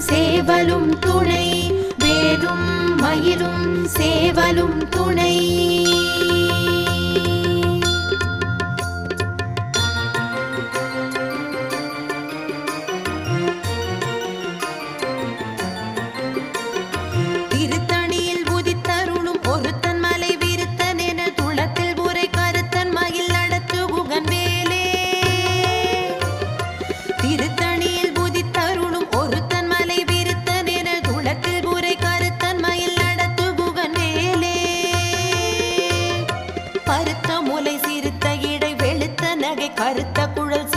சேவலும் துணை வேலும் மயிலும் சேவலும் துணை திருத்தணியில் உதித்தருளும் ஒருத்தன் மலை விருத்தன் என துளத்தில் உரை கருத்தன் மயில் நடத்து குகன் வேலே திருத்தணியில் உதித்தருளும் ஒருத்தன் மலை விருத்தன் என துளத்தில் உரை கருத்தன் மயில் நடத்து குகன் வேலே பருத்த முலை சிறுத்த இடை வெளுத்த நகை கருத்த குழல்